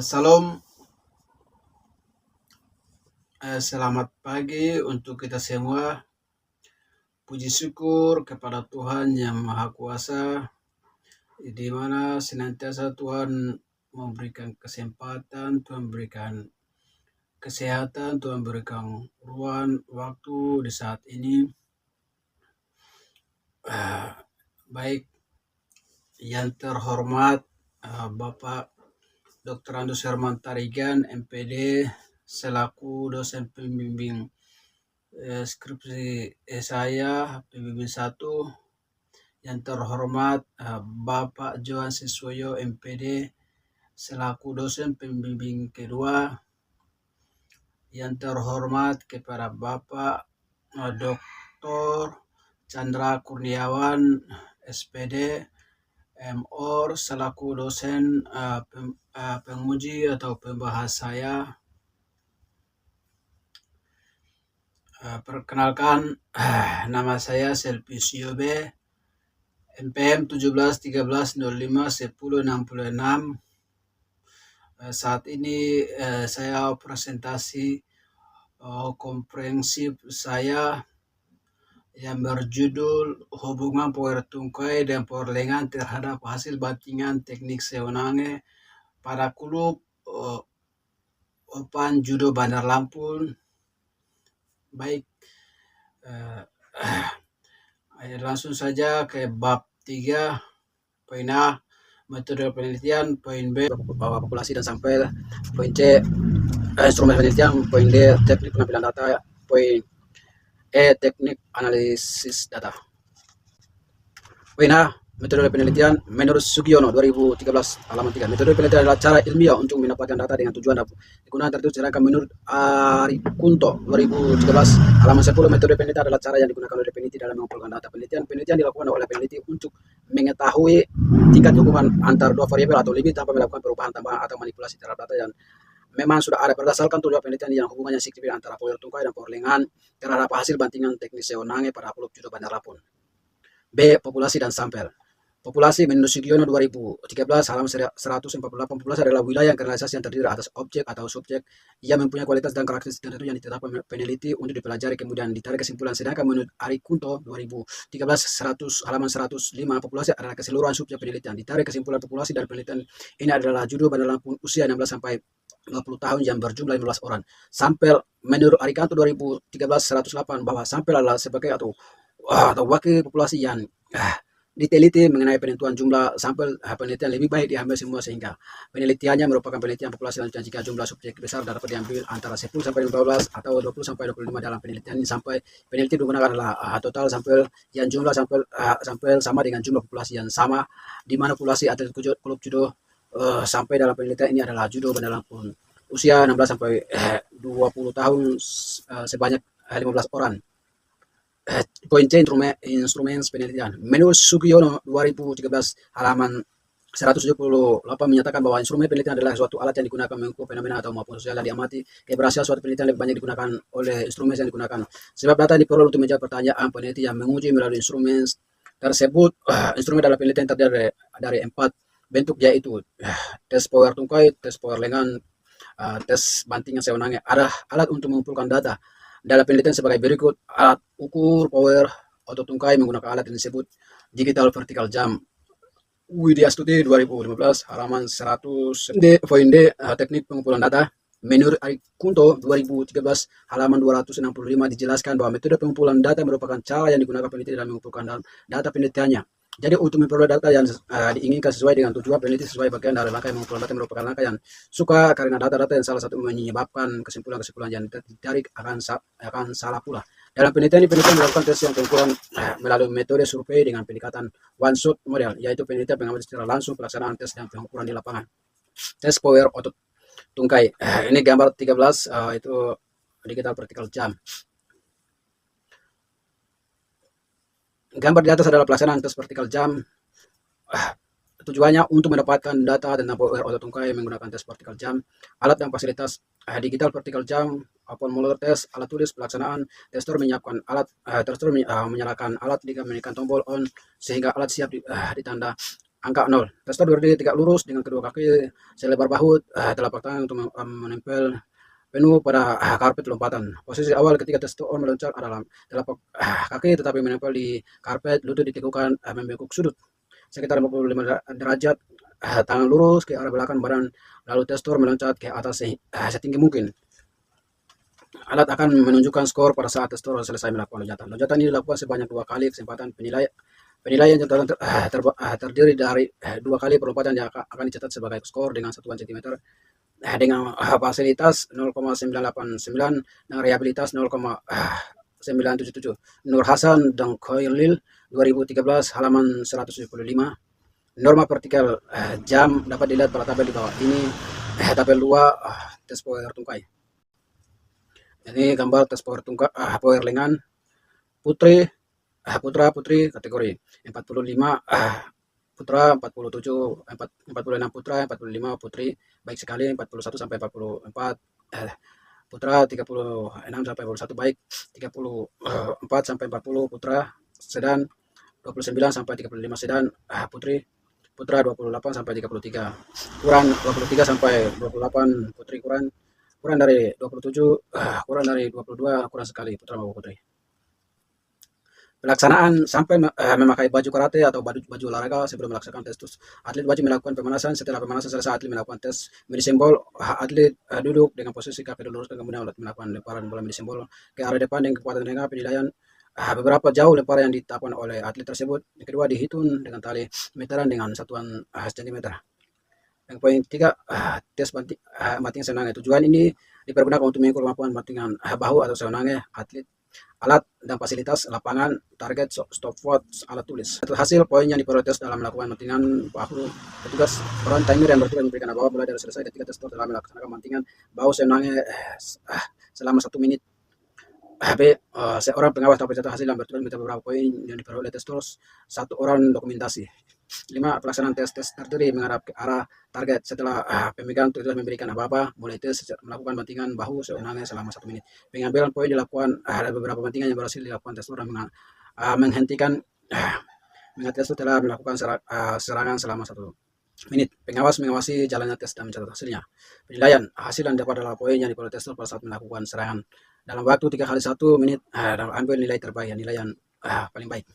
Salam, selamat pagi untuk kita semua. Puji syukur kepada Tuhan Yang Maha Kuasa, di mana senantiasa Tuhan memberikan kesempatan, Tuhan berikan kesehatan, Tuhan berikan ruang waktu di saat ini. Baik yang terhormat Bapak Dr. Andus Herman Tarigan, MPD, selaku dosen pembimbing skripsi saya PBB 1, yang terhormat Bapak Johan Siswoyo MPD selaku dosen pembimbing kedua, yang terhormat kepada Bapak Dr. Chandra Kurniawan SPD MOr selaku dosen penguji atau pembahas saya. Perkenalkan, nama saya Selvi Siobe, NPM 1713051066. Saat ini saya presentasi komprehensif saya yang berjudul hubungan power tungkai dan power lengan terhadap hasil bantingan teknik sewenange pada klub Open Judo Bandar Lampung. Baik, langsung saja ke bab 3, poin A, metode penelitian, poin B, bahwa populasi dan sampel, poin C, instrumen penelitian, poin D, teknik pengambilan data, poin E, teknik analisis data. Poin A, metode penelitian menurut Sugiono 2013 halaman 3. Metode penelitian adalah cara ilmiah untuk mendapatkan data dengan tujuan digunakan tertentu, sedangkan menurut Ari Kunto 2013 halaman 10, metode penelitian adalah cara yang digunakan oleh peneliti dalam mengumpulkan data. Penelitian dilakukan oleh peneliti untuk mengetahui tingkat hubungan antar dua variabel atau lebih tanpa melakukan perubahan tambahan atau manipulasi terhadap data yang memang sudah ada. Berdasarkan tujuan penelitian yang hubungannya signifikan antara power tungkai dan power lengan terhadap hasil bantingan teknis sewenange pada klub judo Bandar Lampung. B. Populasi dan sampel. Populasi menurut Sugiono 2013 halaman 148, populasi adalah wilayah generalisasi yang terdiri atas objek atau subjek yang mempunyai kualitas dan karakteristik tertentu yang ditetapkan peneliti untuk dipelajari kemudian ditarik kesimpulan. Sedangkan menurut Ari Kunto 2013 halaman 105, populasi adalah keseluruhan subjek penelitian. Ditarik kesimpulan populasi dan penelitian ini adalah judo Bandar Lampung usia 16 sampai 20 tahun yang berjumlah 15 orang. Sampel menurut Ari Kunto 2013 108, bahwa sampel adalah sebagai atau wakil populasi yang diteliti mengenai penentuan jumlah sampel. Penelitian lebih baik diambil semua sehingga penelitiannya merupakan penelitian populasi selanjutnya jika jumlah subjek besar dapat diambil antara 10 sampai 15 atau 20 sampai 25 dalam penelitian ini. Sampai peneliti digunakan adalah total sampel yang jumlah sampel sama dengan jumlah populasi yang sama, di mana populasi atlet klub judo sampai dalam penelitian ini adalah judo Bandar Lampung usia 16 sampai 20 tahun sebanyak 15 orang. Poin C, instrumen penelitian. Menurut Sugiono 2013 halaman 178 menyatakan bahwa instrumen penelitian adalah suatu alat yang digunakan mengukur fenomena atau maupun sosial yang diamati. Keberhasilan suatu penelitian lebih banyak digunakan oleh instrumen yang digunakan. Sebab data diperoleh untuk menjawab pertanyaan peneliti yang menguji melalui instrumen tersebut. Instrumen dalam penelitian terdiri dari 4 bentuk, yaitu tes power tungkai, tes power lengan, tes bantingan sewenange. Ada alat untuk mengumpulkan data dalam penelitian sebagai berikut: alat ukur power otot tungkai menggunakan alat yang disebut digital vertical jump. Widya Stuti 2015 halaman 100. Poin D, teknik pengumpulan data. Menurut Ari Kunto 2013 halaman 265 dijelaskan bahwa metode pengumpulan data merupakan cara yang digunakan peneliti dalam mengumpulkan data penelitiannya. Jadi untuk memperoleh data yang diinginkan sesuai dengan tujuan peneliti sesuai bagian dari langkah yang mengumpulkan data merupakan langkah yang suka, karena data-data yang salah satu menyebabkan kesimpulan-kesimpulan yang ditarik akan salah pula. Dalam penelitian ini, penelitian melakukan tes yang pengukuran melalui metode survei dengan pendekatan one shot model, yaitu penelitian mengamati secara langsung pelaksanaan tes dan pengukuran di lapangan. Tes power otot tungkai. Ini gambar 13, itu digital vertical jump. Gambar di atas adalah pelaksanaan tes vertical jump. Tujuannya untuk mendapatkan data tentang power otot tungkai menggunakan tes vertical jump. Alat dan fasilitas digital vertical jump, open molar test, alat tulis pelaksanaan. Tester menyiapkan alat, tester menyalakan alat dengan menekan tombol on sehingga alat siap ditanda. angka 0. Testor berdiri tegak lurus dengan kedua kaki selebar bahu, telapak tangan untuk menempel penuh pada karpet lompatan. Posisi awal ketika testor meloncat adalah telapak kaki tetapi menempel di karpet, lutut ditekukan membengkok sudut sekitar 45 derajat, tangan lurus ke arah belakang badan, lalu testor meloncat ke atas setinggi mungkin. Alat akan menunjukkan skor pada saat testor selesai melakukan lonjatan. Lonjatan ini dilakukan sebanyak 2 kali. Kesempatan penilaian terdiri dari 2 kali perlompatan yang akan dicatat sebagai skor dengan satuan cm dengan fasilitas 0,989 dan reliabilitas 0,977. Nur Hasan dan Khairil 2013 halaman 175. Norma partikel jam dapat dilihat pada tabel di bawah ini. Tabel 2 tes power tungkai. Ini gambar tes power tungkai power lengan putra putri kategori 45 putra, 47 46 putra, 45 putri baik sekali, 41 sampai 44 putra, 36 sampai 41 baik, 34 sampai 40 putra sedan, 29 sampai 35 sedan putri, putra 28 sampai 33 kurang, 23 sampai 28 putri kurang dari 27, kurang dari 22 kurang sekali putra maupun putri. Pelaksanaan sampai memakai baju karate atau baju olahraga sebelum melaksanakan tes. Atlet wajib melakukan pemanasan. Setelah pemanasan selesai, atlet melakukan tes mini simbol. Atlet duduk dengan posisi kaki diluruskan, kemudian melakukan lemparan bola mini simbol ke arah depan dengan kekuatan tenaga. Penilaian beberapa jauh lemparan yang dilakukan oleh atlet tersebut. Yang kedua, dihitung dengan tali meteran dengan satuan sentimeter. Yang poin 3, tes banting sewenang. Tujuan ini dipergunakan untuk mengukur kemampuan bantingan bahu atau sewenang atlet. Alat dan fasilitas lapangan, target, stopwatch, alat tulis. Hasil poin yang diprotes dalam melakukan bantingan bahu. Petugas peran timer yang bertugas memberikan bahwa mulai dari selesai ketika testor telah melaksanakan bantingan bahu sewenang selama 1 menit. Seorang pengawas dapat mencatat hasil yang bertugas minta beberapa poin yang diperoleh testor. 1 orang dokumentasi. 5. Pelaksanaan tes terdiri menghadap ke arah target. Setelah pemegang tugas memberikan apa-apa, mulai tes melakukan bantingan bahu sewenang selama 1 menit. Pengambilan poin dilakukan ada beberapa bantingan yang berhasil dilakukan testor dan menghentikan testor telah melakukan serangan selama 1 menit. Pengawas mengawasi jalannya tes dan mencatat hasilnya. Penilaian hasil yang dapat adalah poin yang diperoleh testor pada saat melakukan serangan dalam waktu 3 kali 1 menit. Ambil nilai terbaik, nilai yang paling baik.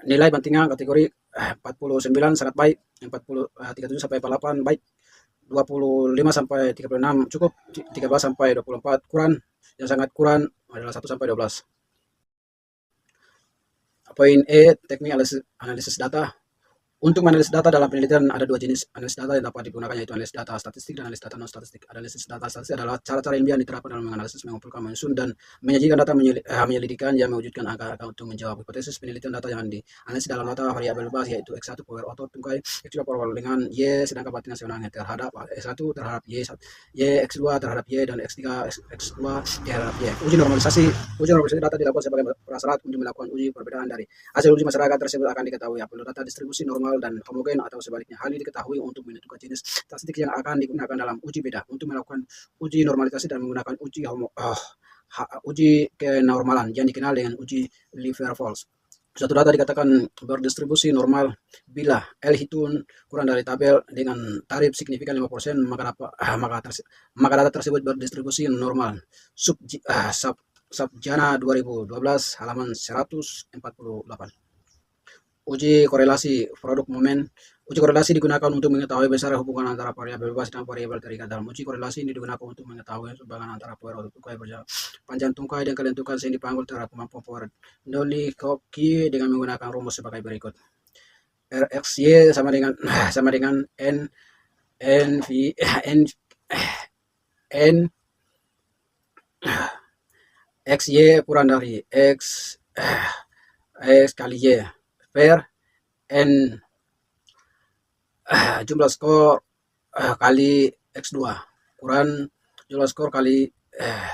Nilai bantingan kategori 49 sangat baik, 37 sampai 48 baik, 25 sampai 36 cukup, 13 sampai 24 kurang, yang sangat kurang adalah 1 sampai 12. Poin E, teknik analisis data. Untuk menganalisis data dalam penelitian ada 2 jenis analisis data yang dapat digunakan, yaitu analisis data statistik dan analisis data non-statistik. Analisis data statistik adalah cara-cara ilmiah yang diterapkan dalam menganalisis, mengumpulkan, menyusun, dan menyajikan data menyelidikan yang mewujudkan angka-angka untuk menjawab hipotesis penelitian. Data yang dianalisis dalam data variabel bebas, yaitu X1 power otot tungkai, X2 power dengan Y, sedangkan bantingan sewenang terhadap X1 terhadap Y, X2 terhadap Y, dan X3 X2 terhadap Y. Uji normalisasi data dilakukan sebagai prasyarat untuk melakukan uji perbedaan dari hasil uji masyarakat tersebut akan diketahui apabila data distribusi normal dan homogen atau sebaliknya. Hal ini diketahui untuk menentukan jenis statistik yang akan digunakan dalam uji beda. Untuk melakukan uji normalisasi dan menggunakan uji kenormalan yang dikenal dengan uji Liverfors. Suatu data dikatakan berdistribusi normal bila L hitung kurang dari tabel dengan tarif signifikan 5%, maka data tersebut berdistribusi normal. Subjana 2012 halaman 148. Uji korelasi produk momen. Uji korelasi digunakan untuk mengetahui besar hubungan antara variabel bebas dan variabel terikat. Dalam uji korelasi ini digunakan untuk mengetahui hubungan antara power otot tungkai panjang tungkai dan kelentukan sehingga dipanggul terhadap kemampuan power Novikov-Ki dengan menggunakan rumus sebagai berikut. RXY sama dengan XY kurang dari X kali Y per N jumlah skor kali X2 kurang jumlah skor kali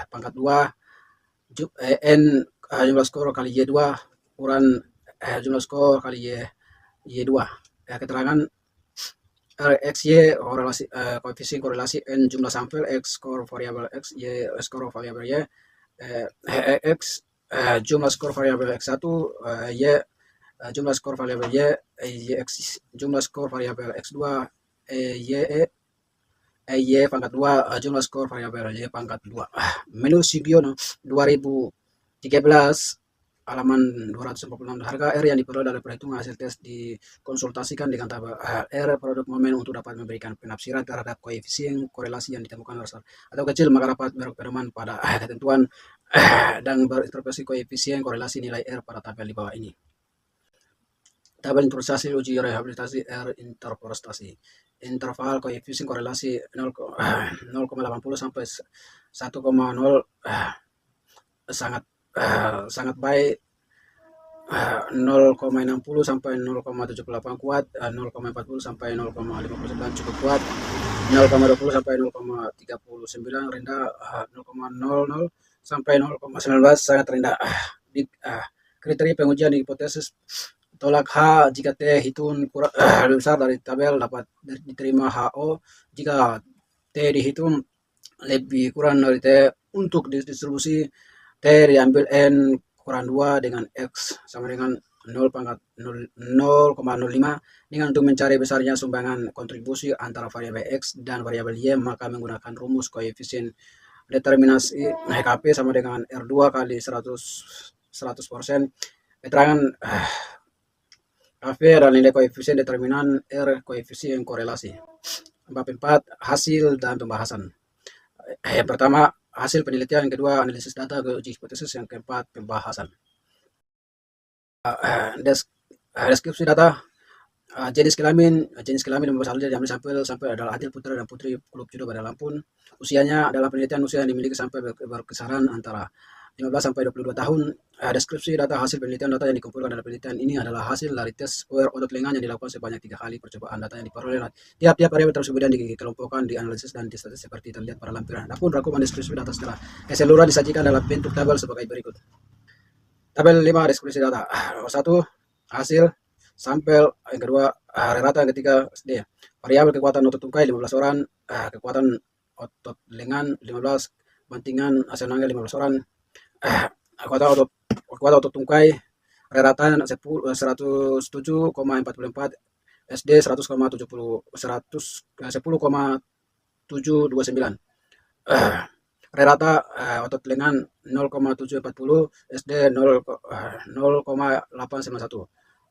pangkat 2 N jumlah skor kali Y2 kurang jumlah skor kali Y2. Keterangan XY korelasi koefisien korelasi N jumlah sampel, X skor variabel X, Y skor variabel Y, X jumlah skor variabel X1, Y jumlah skor variabel Yx, jumlah skor variabel X2, Y pangkat 2, jumlah skor variabel Y pangkat 2. Menu Sugiono 2013 halaman 246. Harga R yang diperoleh dari perhitungan hasil tes dikonsultasikan dengan tabel R produk momen untuk dapat memberikan penafsiran terhadap koefisien korelasi yang ditemukan besar atau kecil, maka dapat berpedoman pada ketentuan dan berinterpretasi koefisien korelasi nilai R pada tabel di bawah ini. Tabel interpretasi uji rehabilitasi R interpretasi. Interval koefisien korelasi 0,80 sampai 1,0 sangat baik, 0,60 sampai 0,78 kuat, 0,40 sampai 0,59 cukup kuat, 0,20 sampai 0,39 rendah, 0,00 sampai 0,19 sangat rendah. Kriteria pengujian hipotesis tolak H jika T hitung lebih besar dari tabel dapat diterima HO. Jika T dihitung lebih kurang dari T, untuk distribusi T diambil N kurang 2 dengan X sama dengan 0,05 dengan untuk mencari besarnya sumbangan kontribusi antara variabel X dan variabel Y, maka menggunakan rumus koefisien determinasi HKP sama dengan R2 kali 100%. Keterangan KV adalah nilai koefisien determinan R koefisien korelasi. Bab 4 hasil dan pembahasan. Yang pertama hasil penelitian, yang kedua analisis data, uji hipotesis, yang keempat pembahasan. Deskripsi data. Jenis kelamin membahas hal diambil sampel adalah Adil putra dan putri klub judo pada Lampung. Usianya dalam penelitian usia yang dimiliki sampai berkisaran antara 15 sampai 22 tahun. Deskripsi data hasil penelitian. Data yang dikumpulkan dalam penelitian ini adalah hasil dari tes wear otot lengan yang dilakukan sebanyak 3 kali percobaan. Data yang diperoleh tiap-tiap variabel tersebut kemudian dikelompokkan, dianalisis dan distatistik seperti terlihat pada lampiran. Adapun rangkuman deskripsi data setelah keseluruhan disajikan dalam bentuk tabel sebagai berikut. Tabel 5 deskripsi data. 1. Hasil sampel, yang kedua rata, yang ketiga SD. Variabel kekuatan otot tungkai 15 orang, kekuatan otot lengan 15, bantingan nasional 15 orang, kekuatan otot tungkai rata 107,44, SD 10,729, rata otot lengan 0,740, SD 0,891,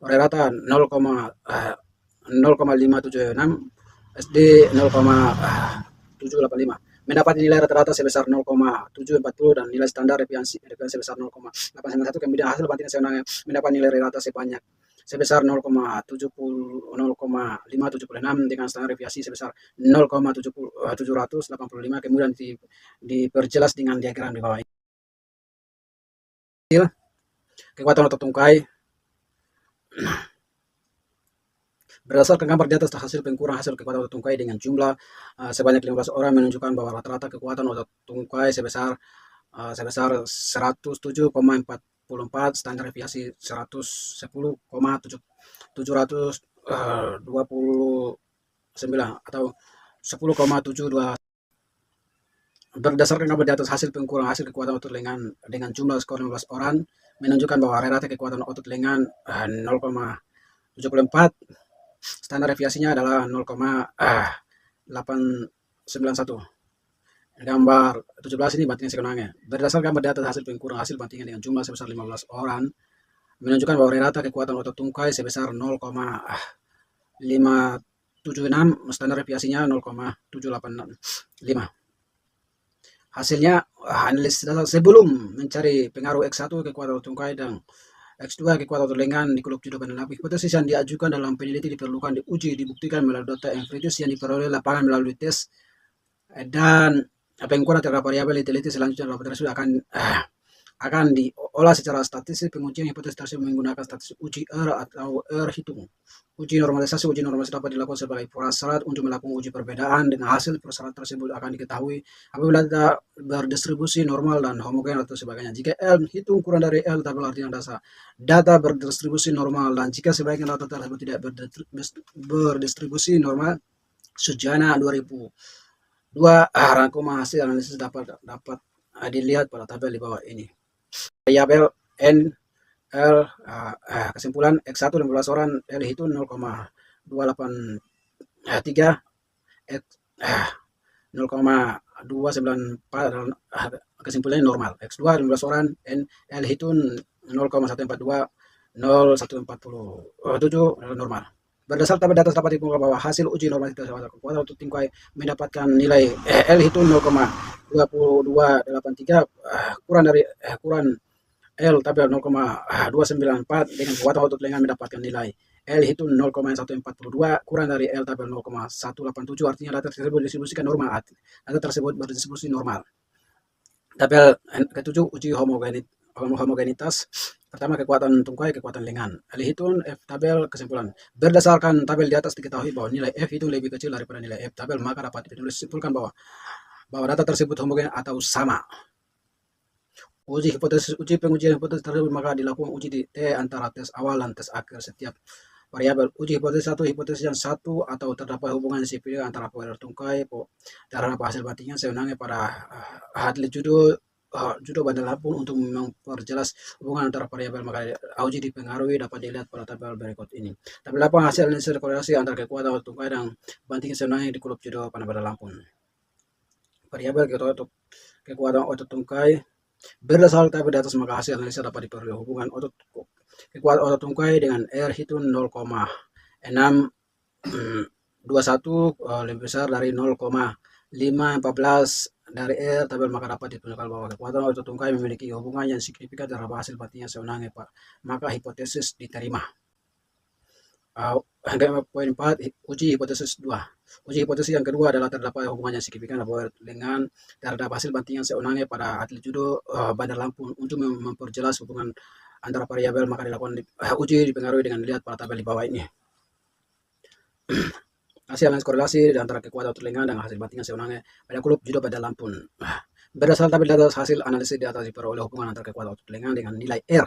rata 0,576, SD 0,785. Mendapat nilai rata-rata sebesar 0,740 dan nilai standar deviasi sebesar 0,891. Kemudian hasil banting nasional mendapat nilai rata sebesar 0,576 dengan standar deviasi sebesar 0,785. Kemudian diperjelas dengan diagram di bawah ini. Kekuatan otot tungkai. Berdasarkan gambar di atas, hasil pengkurang hasil kekuatan otot tungkai dengan jumlah sebanyak 15 orang menunjukkan bahwa rata-rata kekuatan otot tungkai sebesar 107,44, standar deviasi 110,729 atau 10,72. Berdasarkan gambar di atas, hasil pengkurang hasil kekuatan otot lengan dengan jumlah skor 15 orang menunjukkan bahwa rata kekuatan otot lengan 0,74, standar deviasinya adalah 0,891. Gambar 17 ini bantingan sekenangnya. Berdasarkan gambar di atas, hasil pengkurang hasil bantingan dengan jumlah sebesar 15 orang menunjukkan bahwa rata kekuatan otot tungkai sebesar 0,576, standar deviasinya 0,785. Hasilnya analisis data sebelum mencari pengaruh X1 kekuatan otot tungkai dan X2 kekuatan otot lengan di klub judo Bandar Lampung. Hipotesis yang diajukan dalam peneliti diperlukan diuji dibuktikan melalui data empiris yang diperoleh lapangan melalui tes, dan pengukuran terhadap variabel diteliti selanjutnya dalam tersebut akan diolah secara statistik. Pengujian hipotesis tersebut menggunakan statistik uji R atau R hitung. Uji normalisasi dapat dilakukan sebagai prasyarat untuk melakukan uji perbedaan. Dengan hasil prasyarat tersebut akan diketahui apabila data berdistribusi normal dan homogen atau sebagainya. Jika L hitung kurang dari L, tabel artinya data berdistribusi normal, dan jika sebaiknya data tersebut tidak berdistribusi normal. Sejana 2002 rangkuman hasil analisis dapat dilihat pada tabel di bawah ini. Variabel N L kesimpulan X1 15 orang, L itu 0,283, X 0,294, kesimpulannya normal. X2 15 orang, L itu 0,142, 0,147 normal. Berdasar tabel data dapat ditemukan bahwa hasil uji normalitas kekuatan untuk tim KAI mendapatkan nilai L itu 0,2283, kurang L tabel 0,294 dengan kekuatan otot lengan mendapatkan nilai L itu 0,142 kurang dari L tabel 0,187, artinya data tersebut didistribusikan normal. Data tersebut berdistribusi normal. Tabel ketujuh uji homogenitas. Pertama, kekuatan tungkai, kekuatan lengan. Hitung F tabel kesimpulan. Berdasarkan tabel di atas diketahui bahwa nilai F itu lebih kecil daripada nilai F tabel, maka dapat disimpulkan bahwa data tersebut homogen atau sama. Uji pengujian hipotesis tersebut maka dilakukan uji di T antara tes awal dan tes akhir setiap variabel. Uji hipotesis satu, hipotesis yang satu atau terdapat hubungan signifikan antara power tungkai terhadap hasil bandingan sewenangnya pada atlet judo bandar lampung. Untuk memperjelas hubungan antara variabel maka uji dipengaruhi dapat dilihat pada tabel berikut ini. Tabel 8 hasil analisis korelasi antara kekuatan otot tungkai dan bandingan sewenangnya di klub judo bandar lampung. Variabel kekuatan otot tungkai. Berdasarkan tabel di atas maka hasil analisa dapat diperoleh hubungan kekuatan otot tungkai dengan R itu 0,621 lebih besar dari 0,514 dari R tabel, maka dapat ditunjukkan bahwa kekuatan otot tungkai memiliki hubungan yang signifikan terhadap hasil bandingan sewenangnya, maka hipotesis diterima. Poin 4, uji hipotesis 2. Uji hipotesis yang kedua adalah terdapat hubungan yang signifikan dengan terhadap hasil bandingan sewenangnya pada atlet judo bandar lampung. Untuk memperjelas hubungan antara variabel maka dilakukan uji dipengaruhi dengan dilihat pada tabel di bawah ini. Hasil analisis korelasi antara kekuatan otot lengan dan hasil bandingan sewenangnya pada klub judo bandar lampung. Berdasarkan tabel di atas hasil analisis di atas diperoleh hubungan antara kekuatan otot lengan dengan nilai R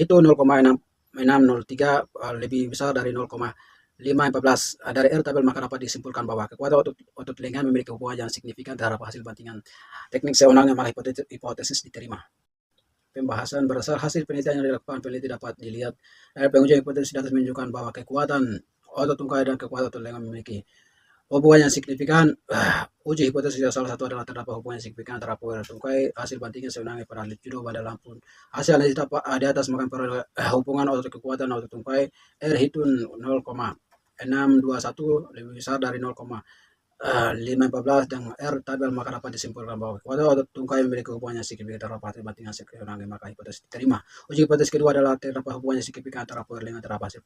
itu 0,603 lebih besar dari 0,514 dari R tabel, maka dapat disimpulkan bahwa kekuatan otot lengan memiliki hubungan yang signifikan terhadap hasil bandingan teknik sewenangnya, maka hipotesis diterima. Pembahasan berdasar hasil penelitian yang dilakukan peneliti dapat dilihat dari pengujian hipotesis di atas menunjukkan bahwa kekuatan otot tungkai dan kekuatan otot lengan memiliki hubungan yang signifikan. Uji hipotesis salah satu adalah terdapat hubungan yang signifikan antara power tungkai hasil bandingan sewenangnya pada atlet judo bandar lampung. Hasil analisis di atas maka hubungan otot kekuatan otot tungkai R itu 0,621 lebih besar dari 0,514 dan R tabel, maka dapat disimpulkan bahwa kekuatan otot tungkai memiliki hubungan yang signifikan terhadap hasil bandingan sewenangnya, maka hipotesis diterima. Uji hipotesis kedua adalah terdapat hubungan yang signifikan antara power lengan terhadap hasil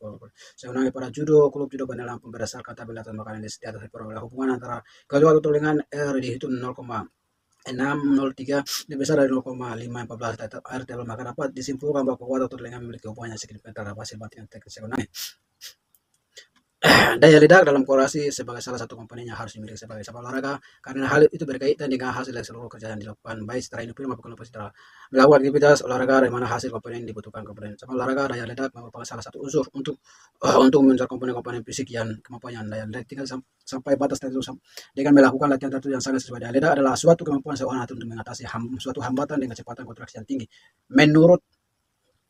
sewenangnya pada klub judo bandar lampung. Berdasarkan tabel atas maka analisis di atas diperoleh hubungan antara kekuatan otot lengan R dihitung 0,603 lebih besar dari 0,514 R tabel, maka dapat disimpulkan bahwa kekuatan otot lengan memiliki hubungan yang signifikan terhadap hasil bandingan teknik sewenangnya. Daya ledak dalam korelasi sebagai salah satu komponen yang harus dimiliki sebagai cabang olahraga, karena hal itu berkaitan dengan hasil dari seluruh kerja yang dilakukan baik secara individu maupun setelah melakukan aktivitas olahraga, di mana hasil komponen dibutuhkan. Komponen cabang olahraga daya ledak merupakan salah satu unsur untuk mencari komponen-komponen fisik yang kemampuan daya ledak tinggal sampai batas tertentu. Dengan melakukan latihan tertentu yang sangat sesuai, daya ledak adalah suatu kemampuan seorang atlet untuk mengatasi suatu hambatan dengan kecepatan kontraksi yang tinggi. Menurut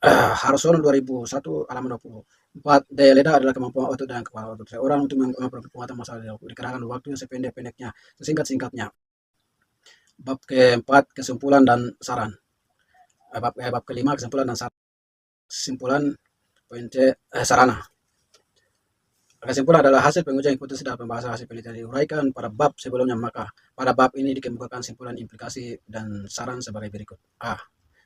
Harsono 2001 halaman 24, daya ledak adalah kemampuan otot dan kepala otot seorang untuk memperoleh kekuatan masalah dikarenakan waktu yang sependek-pendeknya, sesingkat-singkatnya. Bab keempat, kesimpulan dan saran. Bab kelima, kesimpulan dan saran. Kesimpulan poin C, sarana. Kesimpulan adalah hasil pengujian hipotesis dalam pembahasan hasil penelitian diuraikan pada bab sebelumnya, maka pada bab ini dikemukakan simpulan, implikasi, dan saran sebagai berikut. A.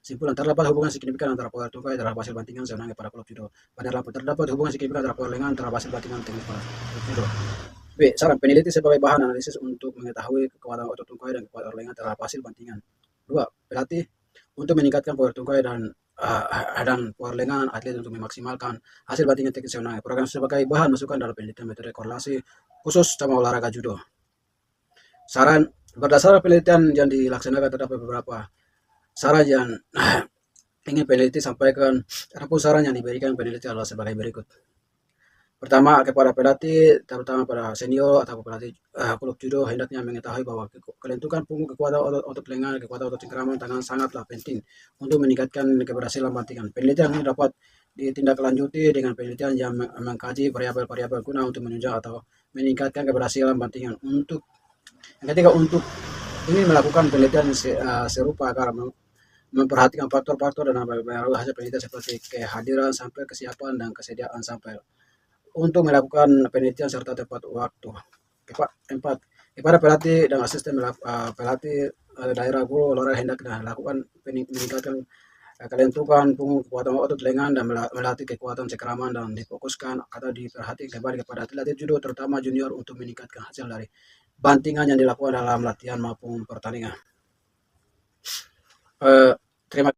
Simpulan, terdapat hubungan signifikan antara power tungkai terhadap hasil bandingan sewenangnya pada klub judo bandar lampung. Terdapat hubungan signifikan antara power lengan terhadap hasil bandingan teknik pada klub judo. B. Saran, peneliti sebagai bahan analisis untuk mengetahui kekuatan otot tungkai dan kekuatan lengan terhadap hasil bandingan. 2. Pelatih untuk meningkatkan power tungkai dan power lengan atlet untuk memaksimalkan hasil bandingan teknik sewenangnya. Program sebagai bahan masukan dalam penelitian metode korelasi khusus cabang olahraga judo. Saran, berdasarkan penelitian yang dilaksanakan terdapat beberapa saran yang ingin peneliti sampaikan. Adapun saran yang diberikan peneliti adalah sebagai berikut. Pertama, kepada pelatih, terutama pada senior atau pelatih klub judo hendaknya mengetahui bahwa kelentukan punggung, kekuatan otot lengan, kekuatan otot cengkraman tangan sangatlah penting untuk meningkatkan keberhasilan bantingan. Penelitian ini dapat ditindaklanjuti dengan penelitian yang mengkaji variabel-variabel guna untuk menunjang atau meningkatkan keberhasilan bantingan. Yang ketiga, untuk ingin melakukan penelitian serupa agar memperhatikan faktor-faktor dan mempengaruhi hasil penelitian seperti kehadiran sampel, kesiapan, dan kesediaan sampel untuk melakukan penelitian serta tepat waktu. Empat, kepada pelatih dan asisten pelatih daerah guru olahraga hendaknya lakukan meningkatkan kelentukan punggung, kekuatan otot lengan, dan melatih kekuatan cengkraman, dan difokuskan atau diperhatikan kembali kepada atlet judo terutama junior untuk meningkatkan hasil dari bantingan yang dilakukan dalam latihan maupun pertandingan. Terima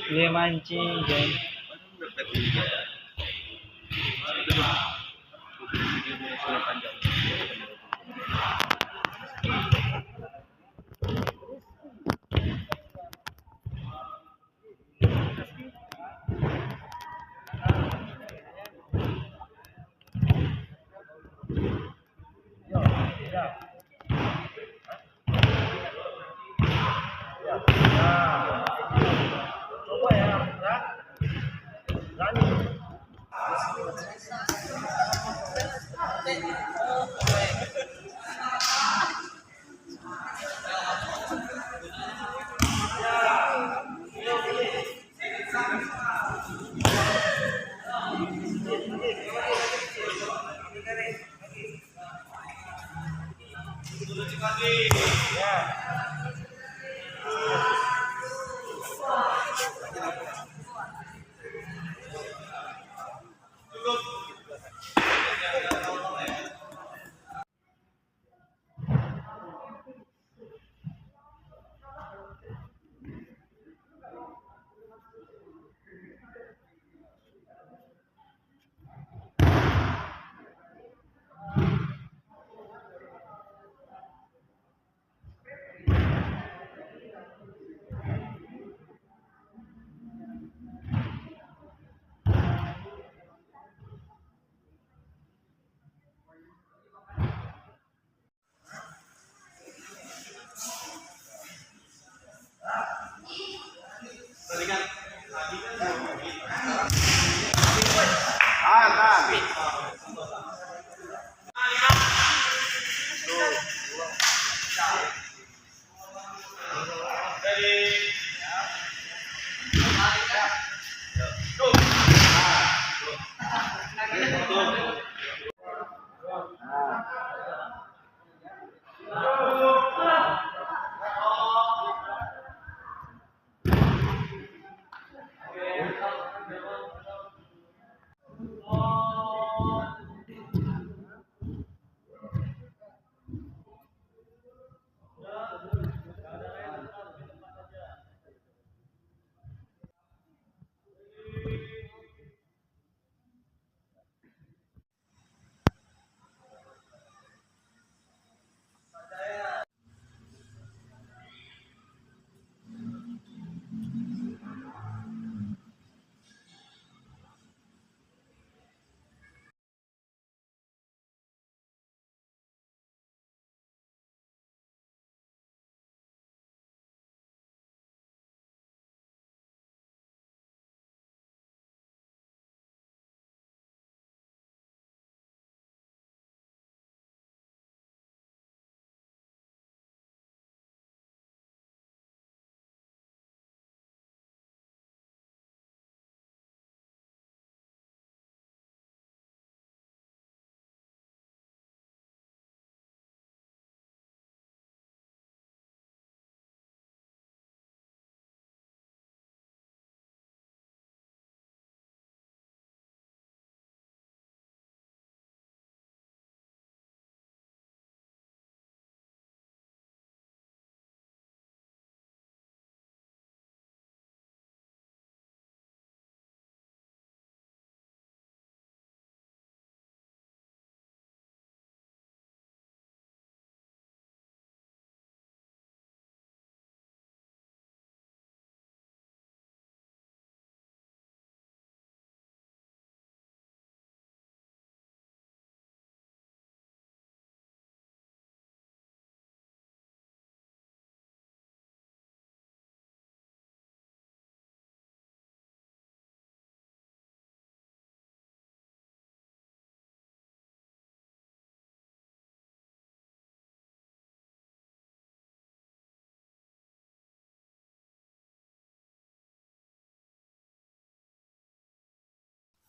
Dia mancing dan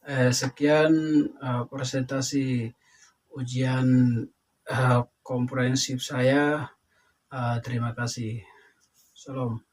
Sekian presentasi ujian komprehensif saya. Terima kasih. Shalom.